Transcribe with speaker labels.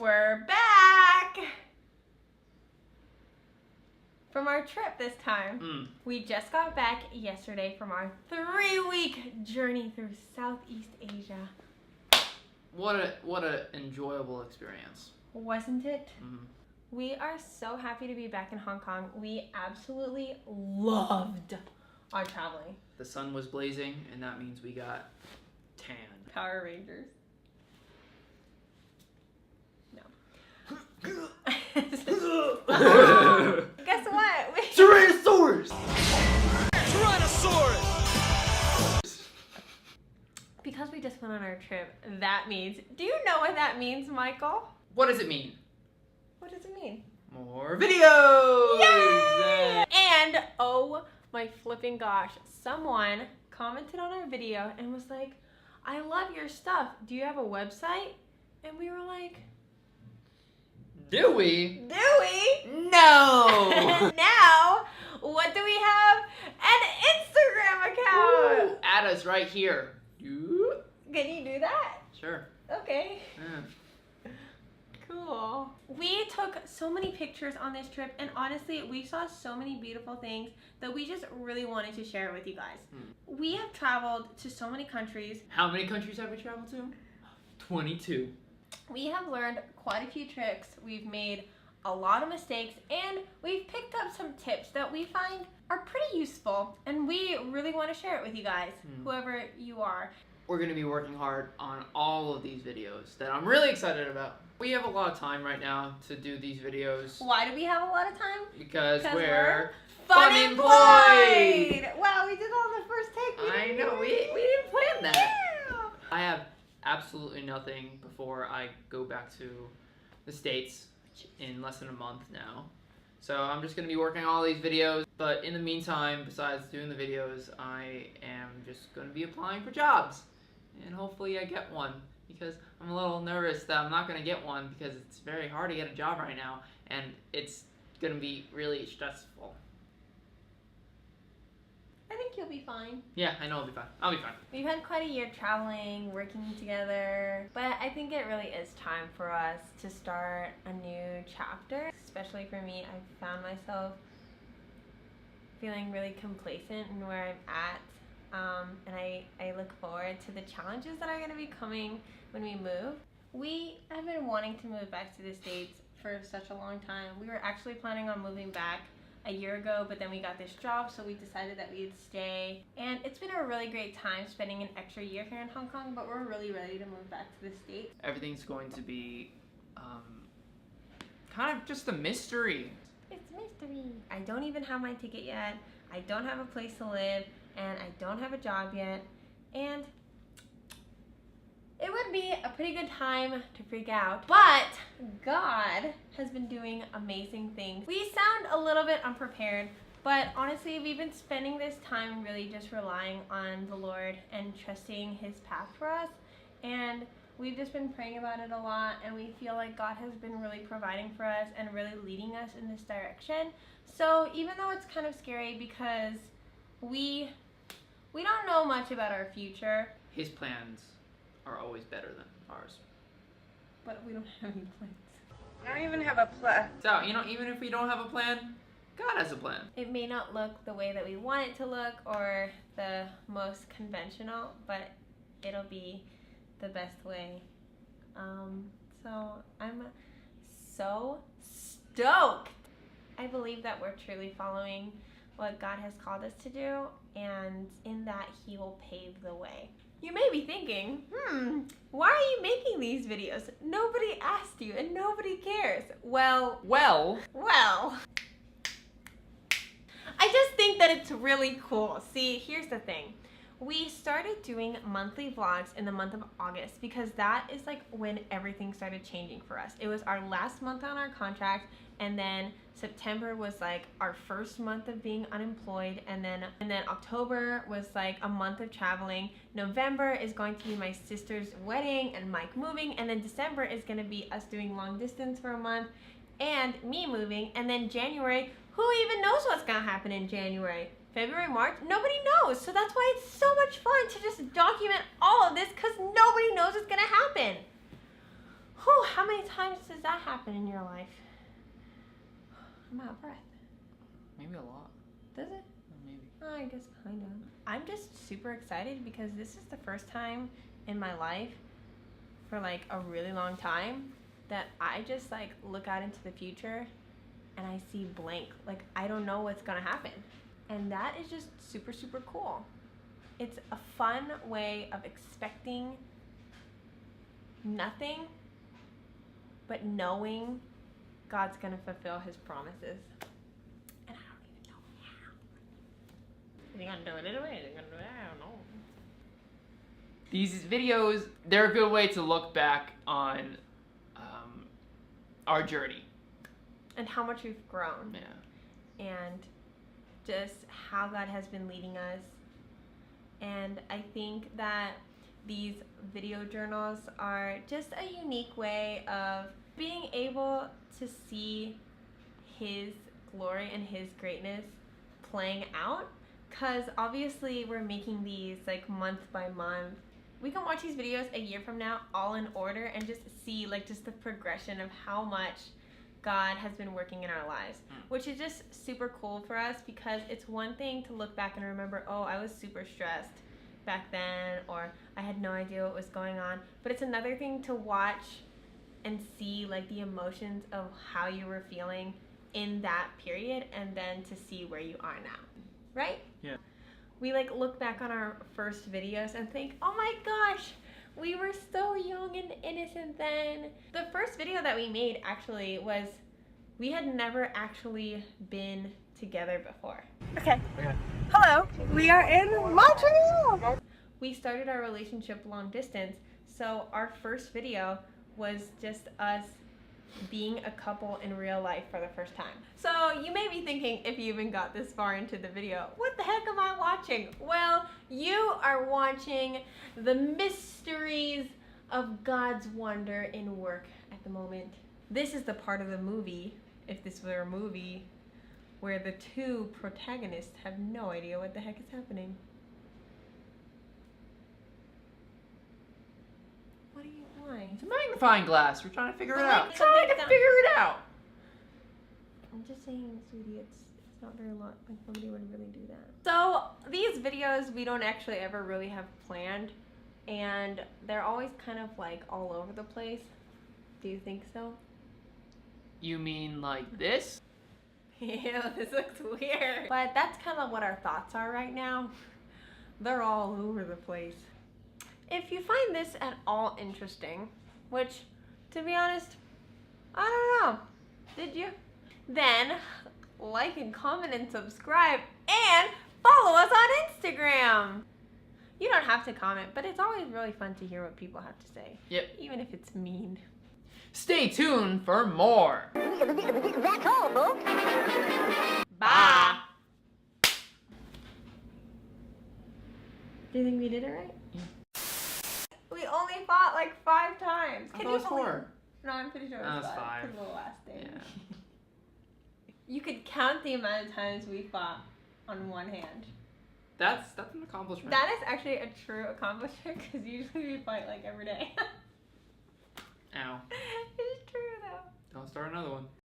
Speaker 1: We're back from our trip this time. We just got back yesterday from our 3-week journey through Southeast Asia.
Speaker 2: What a enjoyable experience.
Speaker 1: Wasn't it? We are so happy to be back in Hong Kong. We absolutely loved our traveling.
Speaker 2: The sun was blazing, and that means we got tan.
Speaker 1: Power Rangers. No. Guess what?
Speaker 2: Tyrannosaurus!
Speaker 1: Because we just went on our trip, that means... Do you know what that means, Michael?
Speaker 2: What does it mean?
Speaker 1: What does it mean?
Speaker 2: More videos!
Speaker 1: Yay! And, oh my flipping gosh, someone commented on our video and was like, I love your stuff. Do you have a website? And we were like...
Speaker 2: Do we?
Speaker 1: Do we?
Speaker 2: No!
Speaker 1: Now, what do we have? An Instagram account!
Speaker 2: Ooh, add us right here.
Speaker 1: Can you do that?
Speaker 2: Sure.
Speaker 1: Okay.
Speaker 2: Yeah.
Speaker 1: Cool. We took so many pictures on this trip, and honestly, we saw so many beautiful things that we just really wanted to share with you guys. We have traveled to so many countries.
Speaker 2: How many countries have we traveled to? 22.
Speaker 1: We have learned quite a few tricks. We've made a lot of mistakes, and we've picked up some tips that we find are pretty useful, and we really want to share it with you guys, whoever you are.
Speaker 2: We're going to be working hard on all of these videos that I'm really excited about. We have a lot of time right now to do these videos.
Speaker 1: Why do we have a lot of time?
Speaker 2: Because we're
Speaker 1: fun employed! Wow, we did that on the first take.
Speaker 2: I know, we didn't plan that.
Speaker 1: Yeah.
Speaker 2: I have absolutely nothing before I go back to the States in less than a month now. So I'm just going to be working on all these videos. But in the meantime, besides doing the videos, I am just going to be applying for jobs. And hopefully I get one. Because I'm a little nervous that I'm not going to get one because it's very hard to get a job right now. And it's going to be really stressful.
Speaker 1: I think you'll be fine.
Speaker 2: Yeah, I know I'll be fine. I'll be fine.
Speaker 1: We've had quite a year traveling, working together, but I think it really is time for us to start a new chapter. Especially for me, I've found myself feeling really complacent in where I'm at. And I look forward to the challenges that are going to be coming when we move. We have been wanting to move back to the States for such a long time. We were actually planning on moving back a year ago, but then we got this job, so we decided that we'd stay. And it's been a really great time spending an extra year here in Hong Kong, but we're really ready to move back to the States.
Speaker 2: Everything's going to be kind of just a mystery.
Speaker 1: It's a mystery. I don't even have my ticket yet. I don't have a place to live, and I don't have a job yet. And it would be a pretty good time to freak out, but God has been doing amazing things. We sound a little bit unprepared, but honestly, we've been spending this time really just relying on the Lord and trusting His path for us. And we've just been praying about it a lot, and we feel like God has been really providing for us and really leading us in this direction. So even though it's kind of scary because we don't know much about our future.
Speaker 2: His plans are always better than ours.
Speaker 1: But we don't have any plans.
Speaker 3: I don't even have a plan.
Speaker 2: So, you know, even if we don't have a plan, God has a plan.
Speaker 1: It may not look the way that we want it to look or the most conventional, but it'll be the best way. So I'm so stoked. I believe that we're truly following what God has called us to do, and in that He will pave the way. You may be thinking, why are you making these videos? Nobody asked you and nobody cares. Well, I just think that it's really cool. See, here's the thing. We started doing monthly vlogs in the month of August because that is like when everything started changing for us. It was our last month on our contract, and then September was like our first month of being unemployed, and then October was like a month of traveling. November is going to be my sister's wedding and Mike moving, and then December is going to be us doing long distance for a month and me moving, and then January, who even knows what's going to happen in January? February, March, nobody knows. So that's why it's so much fun to just document all of this, because nobody knows what's going to happen. Whew, how many times does that happen in your life? I'm out of breath.
Speaker 2: Maybe a lot.
Speaker 1: Does it?
Speaker 2: Maybe.
Speaker 1: Oh, I guess kind of. I'm just super excited because this is the first time in my life for like a really long time that I just like look out into the future and I see blank. Like I don't know what's gonna happen. And that is just super, super cool. It's a fun way of expecting nothing but knowing God's gonna fulfill his promises. And I don't even know how. Is he gonna do it anyway? Is he gonna do it? I don't know.
Speaker 2: These videos, they're a good way to look back on our journey.
Speaker 1: And how much we've grown.
Speaker 2: Yeah.
Speaker 1: And just how God has been leading us. And I think that these video journals are just a unique way of being able to see his glory and his greatness playing out. Because obviously we're making these like month by month. We can watch these videos a year from now all in order and just see like just the progression of how much God has been working in our lives, which is just super cool for us because it's one thing to look back and remember, oh, I was super stressed back then, or I had no idea what was going on. But it's another thing to watch and see like the emotions of how you were feeling in that period and then to see where you are now, right?
Speaker 2: Yeah.
Speaker 1: We like look back on our first videos and think, oh my gosh, we were so young and innocent then. The first video that we made actually was, we had never actually been together before.
Speaker 3: Okay. Hello. We are in Montreal.
Speaker 1: We started our relationship long distance, so our first video was just us being a couple in real life for the first time. So you may be thinking, if you even got this far into the video, what the heck am I watching? Well, you are watching the mysteries of God's wonder in work at the moment. This is the part of the movie, if this were a movie, where the two protagonists have no idea what the heck is happening. What are you, why?
Speaker 2: It's a magnifying glass. We're trying to figure it
Speaker 1: But,
Speaker 2: out.
Speaker 1: like,
Speaker 2: Trying to
Speaker 1: something
Speaker 2: figure it out.
Speaker 1: I'm just saying, sweetie, it's not very long. Like, nobody would really do that. So these videos we don't actually ever really have planned, and they're always kind of like all over the place. Do you think so?
Speaker 2: You mean like this?
Speaker 1: Ew, this looks weird. But that's kind of what our thoughts are right now. They're all over the place. If you find this at all interesting, which, to be honest, I don't know, did you? Then like and comment and subscribe and follow us on Instagram. You don't have to comment, but it's always really fun to hear what people have to say.
Speaker 2: Yep.
Speaker 1: Even if it's mean.
Speaker 2: Stay tuned for more.
Speaker 3: That's all, folks.
Speaker 1: Bye. Do you think we did it right?
Speaker 2: Yeah.
Speaker 1: We only fought like 5 times.
Speaker 2: I thought it was 4.
Speaker 1: No, I'm pretty sure it
Speaker 2: No,
Speaker 1: was
Speaker 2: it's 5.
Speaker 1: Because of the last thing.
Speaker 2: Yeah.
Speaker 1: You could count the amount of times we fought on one hand.
Speaker 2: That's an accomplishment.
Speaker 1: That is actually a true accomplishment because usually we fight like every day.
Speaker 2: Ow.
Speaker 1: It's true though.
Speaker 2: Don't start another one.